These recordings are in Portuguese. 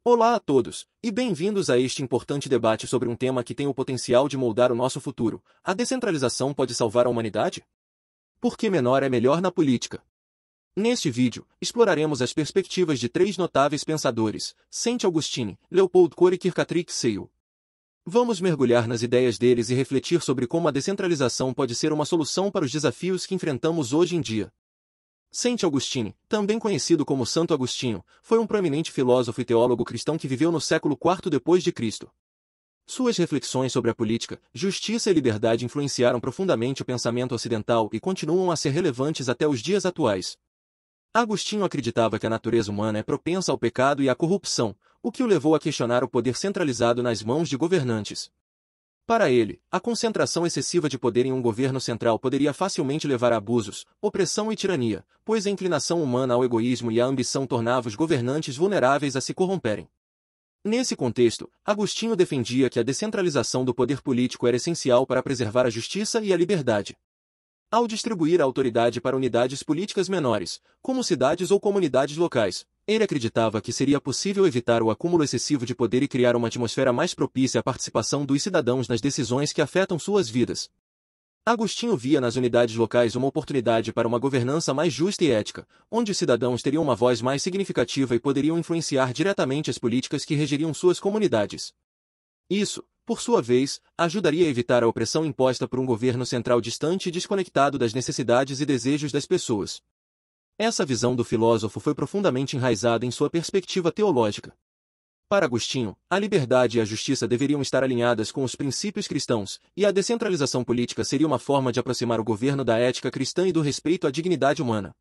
Olá a todos, e bem-vindos a este importante debate sobre um tema que tem o potencial de moldar o nosso futuro. A descentralização pode salvar a humanidade? Por que menor é melhor na política? Neste vídeo, exploraremos as perspectivas de três notáveis pensadores, Saint Augustine, Leopold Kohr e Kirkpatrick Sale. Vamos mergulhar nas ideias deles e refletir sobre como a descentralização pode ser uma solução para os desafios que enfrentamos hoje em dia. Saint Augustine, também conhecido como Santo Agostinho, foi um proeminente filósofo e teólogo cristão que viveu no século IV depois de Cristo. Suas reflexões sobre a política, justiça e liberdade influenciaram profundamente o pensamento ocidental e continuam a ser relevantes até os dias atuais. Agostinho acreditava que a natureza humana é propensa ao pecado e à corrupção, o que o levou a questionar o poder centralizado nas mãos de governantes. Para ele, a concentração excessiva de poder em um governo central poderia facilmente levar a abusos, opressão e tirania, pois a inclinação humana ao egoísmo e à ambição tornava os governantes vulneráveis a se corromperem. Nesse contexto, Agostinho defendia que a descentralização do poder político era essencial para preservar a justiça e a liberdade. Ao distribuir a autoridade para unidades políticas menores, como cidades ou comunidades locais, ele acreditava que seria possível evitar o acúmulo excessivo de poder e criar uma atmosfera mais propícia à participação dos cidadãos nas decisões que afetam suas vidas. Agostinho via nas unidades locais uma oportunidade para uma governança mais justa e ética, onde os cidadãos teriam uma voz mais significativa e poderiam influenciar diretamente as políticas que regeriam suas comunidades. Isso, por sua vez, ajudaria a evitar a opressão imposta por um governo central distante e desconectado das necessidades e desejos das pessoas. Essa visão do filósofo foi profundamente enraizada em sua perspectiva teológica. Para Agostinho, a liberdade e a justiça deveriam estar alinhadas com os princípios cristãos, e a descentralização política seria uma forma de aproximar o governo da ética cristã e do respeito à dignidade humana.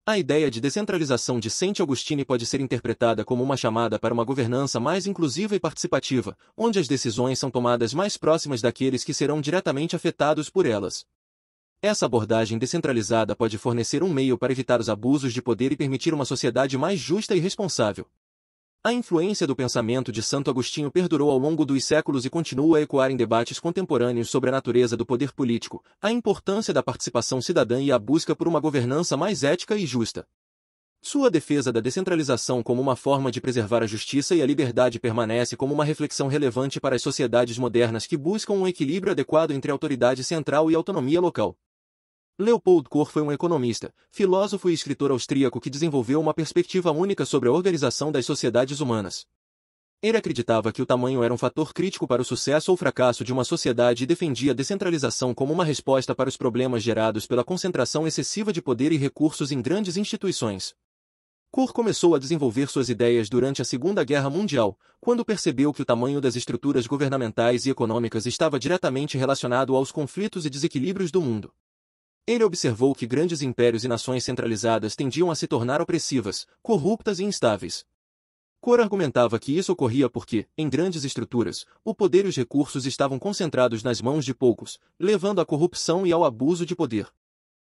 A ideia de descentralização de Saint Augustine pode ser interpretada como uma chamada para uma governança mais inclusiva e participativa, onde as decisões são tomadas mais próximas daqueles que serão diretamente afetados por elas. Essa abordagem descentralizada pode fornecer um meio para evitar os abusos de poder e permitir uma sociedade mais justa e responsável. A influência do pensamento de Santo Agostinho perdurou ao longo dos séculos e continua a ecoar em debates contemporâneos sobre a natureza do poder político, a importância da participação cidadã e a busca por uma governança mais ética e justa. Sua defesa da descentralização como uma forma de preservar a justiça e a liberdade permanece como uma reflexão relevante para as sociedades modernas que buscam um equilíbrio adequado entre autoridade central e autonomia local. Leopold Kohr foi um economista, filósofo e escritor austríaco que desenvolveu uma perspectiva única sobre a organização das sociedades humanas. Ele acreditava que o tamanho era um fator crítico para o sucesso ou fracasso de uma sociedade e defendia a descentralização como uma resposta para os problemas gerados pela concentração excessiva de poder e recursos em grandes instituições. Kohr começou a desenvolver suas ideias durante a Segunda Guerra Mundial, quando percebeu que o tamanho das estruturas governamentais e econômicas estava diretamente relacionado aos conflitos e desequilíbrios do mundo. Ele observou que grandes impérios e nações centralizadas tendiam a se tornar opressivas, corruptas e instáveis. Kohr argumentava que isso ocorria porque, em grandes estruturas, o poder e os recursos estavam concentrados nas mãos de poucos, levando à corrupção e ao abuso de poder.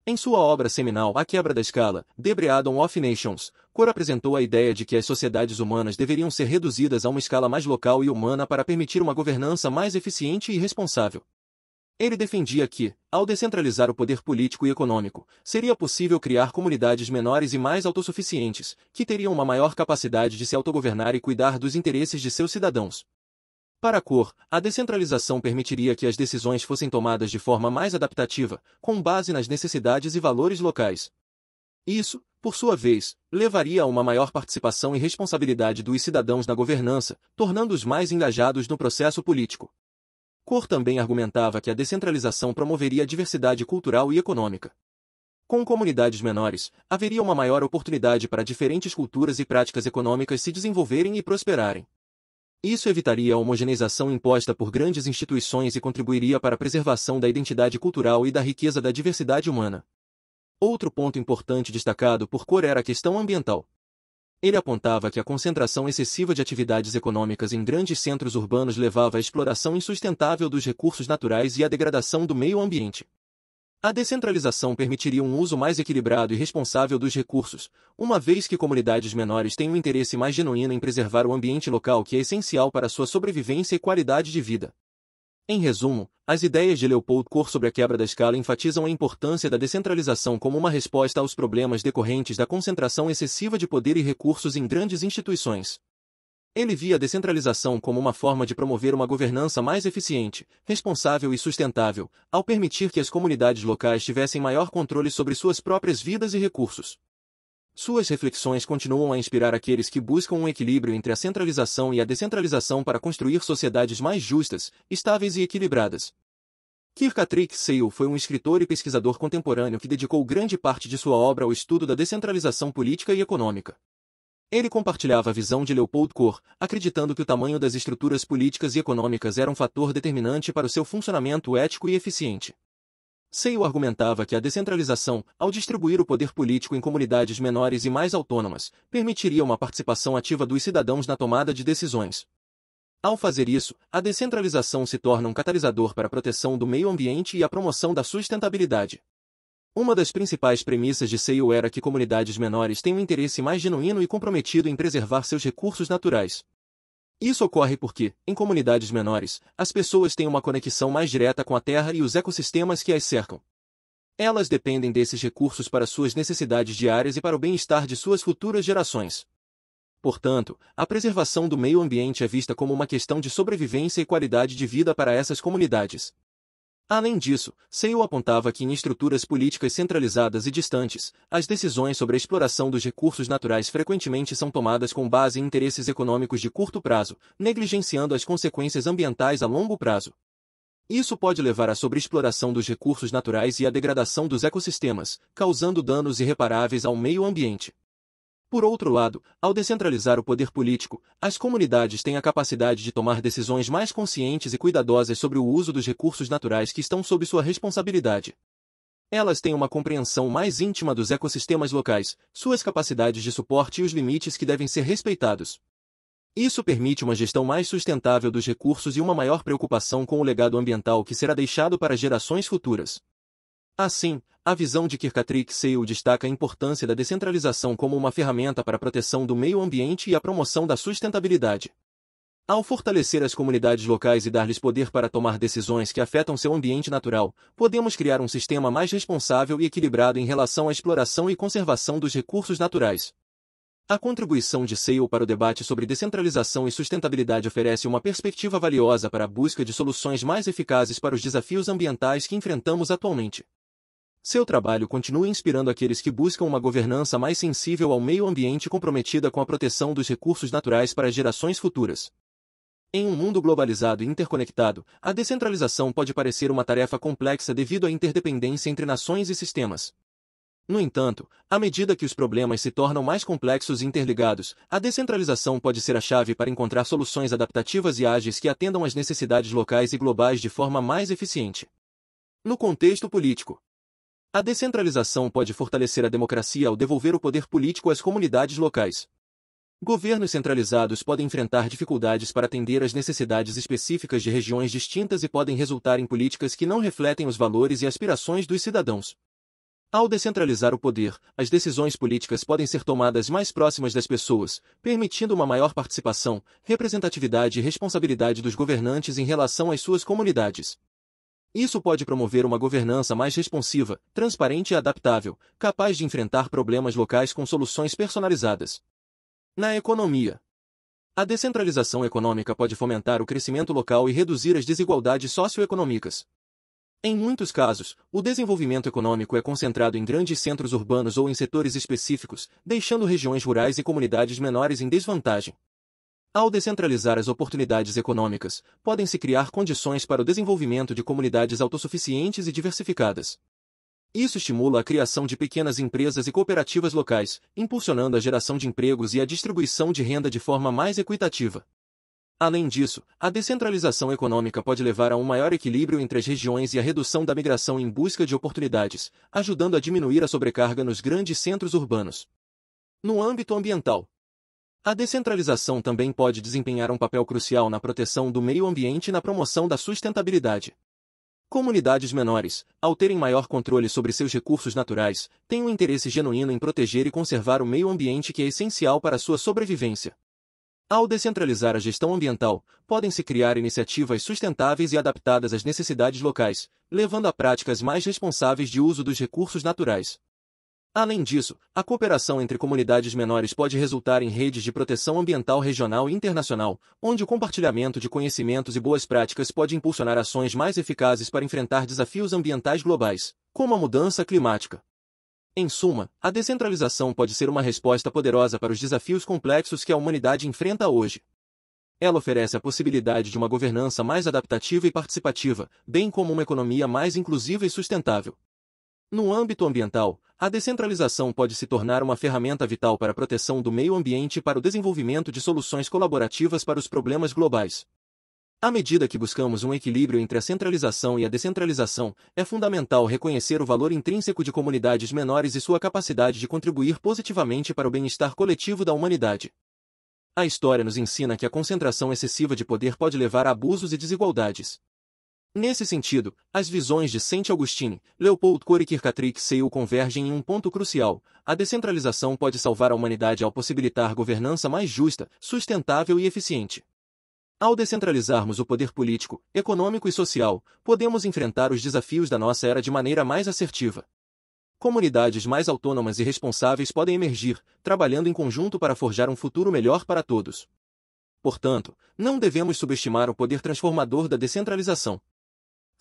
Em sua obra seminal A Quebra da Escala, The Breakdown of Nations, Kohr apresentou a ideia de que as sociedades humanas deveriam ser reduzidas a uma escala mais local e humana para permitir uma governança mais eficiente e responsável. Ele defendia que, ao descentralizar o poder político e econômico, seria possível criar comunidades menores e mais autossuficientes, que teriam uma maior capacidade de se autogovernar e cuidar dos interesses de seus cidadãos. Para Kohr, a descentralização permitiria que as decisões fossem tomadas de forma mais adaptativa, com base nas necessidades e valores locais. Isso, por sua vez, levaria a uma maior participação e responsabilidade dos cidadãos na governança, tornando-os mais engajados no processo político. Kohr também argumentava que a descentralização promoveria a diversidade cultural e econômica. Com comunidades menores, haveria uma maior oportunidade para diferentes culturas e práticas econômicas se desenvolverem e prosperarem. Isso evitaria a homogeneização imposta por grandes instituições e contribuiria para a preservação da identidade cultural e da riqueza da diversidade humana. Outro ponto importante destacado por Kohr era a questão ambiental. Ele apontava que a concentração excessiva de atividades econômicas em grandes centros urbanos levava à exploração insustentável dos recursos naturais e à degradação do meio ambiente. A descentralização permitiria um uso mais equilibrado e responsável dos recursos, uma vez que comunidades menores têm um interesse mais genuíno em preservar o ambiente local que é essencial para sua sobrevivência e qualidade de vida. Em resumo, as ideias de Leopold Kohr sobre a quebra da escala enfatizam a importância da descentralização como uma resposta aos problemas decorrentes da concentração excessiva de poder e recursos em grandes instituições. Ele via a descentralização como uma forma de promover uma governança mais eficiente, responsável e sustentável, ao permitir que as comunidades locais tivessem maior controle sobre suas próprias vidas e recursos. Suas reflexões continuam a inspirar aqueles que buscam um equilíbrio entre a centralização e a descentralização para construir sociedades mais justas, estáveis e equilibradas. Kirkpatrick Sale foi um escritor e pesquisador contemporâneo que dedicou grande parte de sua obra ao estudo da descentralização política e econômica. Ele compartilhava a visão de Leopold Kohr, acreditando que o tamanho das estruturas políticas e econômicas era um fator determinante para o seu funcionamento ético e eficiente. Sale argumentava que a descentralização, ao distribuir o poder político em comunidades menores e mais autônomas, permitiria uma participação ativa dos cidadãos na tomada de decisões. Ao fazer isso, a descentralização se torna um catalisador para a proteção do meio ambiente e a promoção da sustentabilidade. Uma das principais premissas de Sale era que comunidades menores têm um interesse mais genuíno e comprometido em preservar seus recursos naturais. Isso ocorre porque, em comunidades menores, as pessoas têm uma conexão mais direta com a terra e os ecossistemas que as cercam. Elas dependem desses recursos para suas necessidades diárias e para o bem-estar de suas futuras gerações. Portanto, a preservação do meio ambiente é vista como uma questão de sobrevivência e qualidade de vida para essas comunidades. Além disso, Sale apontava que em estruturas políticas centralizadas e distantes, as decisões sobre a exploração dos recursos naturais frequentemente são tomadas com base em interesses econômicos de curto prazo, negligenciando as consequências ambientais a longo prazo. Isso pode levar à sobreexploração dos recursos naturais e à degradação dos ecossistemas, causando danos irreparáveis ao meio ambiente. Por outro lado, ao descentralizar o poder político, as comunidades têm a capacidade de tomar decisões mais conscientes e cuidadosas sobre o uso dos recursos naturais que estão sob sua responsabilidade. Elas têm uma compreensão mais íntima dos ecossistemas locais, suas capacidades de suporte e os limites que devem ser respeitados. Isso permite uma gestão mais sustentável dos recursos e uma maior preocupação com o legado ambiental que será deixado para gerações futuras. Assim, a visão de Kirkpatrick Sale destaca a importância da descentralização como uma ferramenta para a proteção do meio ambiente e a promoção da sustentabilidade. Ao fortalecer as comunidades locais e dar-lhes poder para tomar decisões que afetam seu ambiente natural, podemos criar um sistema mais responsável e equilibrado em relação à exploração e conservação dos recursos naturais. A contribuição de Sale para o debate sobre descentralização e sustentabilidade oferece uma perspectiva valiosa para a busca de soluções mais eficazes para os desafios ambientais que enfrentamos atualmente. Seu trabalho continua inspirando aqueles que buscam uma governança mais sensível ao meio ambiente e comprometida com a proteção dos recursos naturais para as gerações futuras. Em um mundo globalizado e interconectado, a descentralização pode parecer uma tarefa complexa devido à interdependência entre nações e sistemas. No entanto, à medida que os problemas se tornam mais complexos e interligados, a descentralização pode ser a chave para encontrar soluções adaptativas e ágeis que atendam às necessidades locais e globais de forma mais eficiente. No contexto político, a descentralização pode fortalecer a democracia ao devolver o poder político às comunidades locais. Governos centralizados podem enfrentar dificuldades para atender às necessidades específicas de regiões distintas e podem resultar em políticas que não refletem os valores e aspirações dos cidadãos. Ao descentralizar o poder, as decisões políticas podem ser tomadas mais próximas das pessoas, permitindo uma maior participação, representatividade e responsabilidade dos governantes em relação às suas comunidades. Isso pode promover uma governança mais responsiva, transparente e adaptável, capaz de enfrentar problemas locais com soluções personalizadas. Na economia, a descentralização econômica pode fomentar o crescimento local e reduzir as desigualdades socioeconômicas. Em muitos casos, o desenvolvimento econômico é concentrado em grandes centros urbanos ou em setores específicos, deixando regiões rurais e comunidades menores em desvantagem. Ao descentralizar as oportunidades econômicas, podem-se criar condições para o desenvolvimento de comunidades autossuficientes e diversificadas. Isso estimula a criação de pequenas empresas e cooperativas locais, impulsionando a geração de empregos e a distribuição de renda de forma mais equitativa. Além disso, a descentralização econômica pode levar a um maior equilíbrio entre as regiões e a redução da migração em busca de oportunidades, ajudando a diminuir a sobrecarga nos grandes centros urbanos. No âmbito ambiental, a descentralização também pode desempenhar um papel crucial na proteção do meio ambiente e na promoção da sustentabilidade. Comunidades menores, ao terem maior controle sobre seus recursos naturais, têm um interesse genuíno em proteger e conservar o meio ambiente que é essencial para a sua sobrevivência. Ao descentralizar a gestão ambiental, podem-se criar iniciativas sustentáveis e adaptadas às necessidades locais, levando a práticas mais responsáveis de uso dos recursos naturais. Além disso, a cooperação entre comunidades menores pode resultar em redes de proteção ambiental regional e internacional, onde o compartilhamento de conhecimentos e boas práticas pode impulsionar ações mais eficazes para enfrentar desafios ambientais globais, como a mudança climática. Em suma, a descentralização pode ser uma resposta poderosa para os desafios complexos que a humanidade enfrenta hoje. Ela oferece a possibilidade de uma governança mais adaptativa e participativa, bem como uma economia mais inclusiva e sustentável. No âmbito ambiental, a descentralização pode se tornar uma ferramenta vital para a proteção do meio ambiente e para o desenvolvimento de soluções colaborativas para os problemas globais. À medida que buscamos um equilíbrio entre a centralização e a descentralização, é fundamental reconhecer o valor intrínseco de comunidades menores e sua capacidade de contribuir positivamente para o bem-estar coletivo da humanidade. A história nos ensina que a concentração excessiva de poder pode levar a abusos e desigualdades. Nesse sentido, as visões de Saint Augustine, Leopold Kohr e Kirkpatrick Sale convergem em um ponto crucial: a descentralização pode salvar a humanidade ao possibilitar governança mais justa, sustentável e eficiente. Ao descentralizarmos o poder político, econômico e social, podemos enfrentar os desafios da nossa era de maneira mais assertiva. Comunidades mais autônomas e responsáveis podem emergir, trabalhando em conjunto para forjar um futuro melhor para todos. Portanto, não devemos subestimar o poder transformador da descentralização.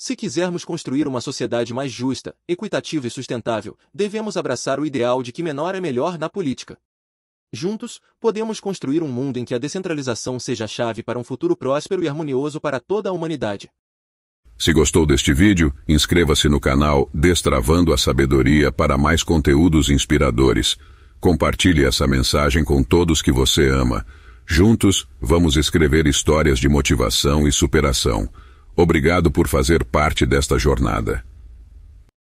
Se quisermos construir uma sociedade mais justa, equitativa e sustentável, devemos abraçar o ideal de que menor é melhor na política. Juntos, podemos construir um mundo em que a descentralização seja a chave para um futuro próspero e harmonioso para toda a humanidade. Se gostou deste vídeo, inscreva-se no canal Destravando a Sabedoria para mais conteúdos inspiradores. Compartilhe essa mensagem com todos que você ama. Juntos, vamos escrever histórias de motivação e superação. Obrigado por fazer parte desta jornada.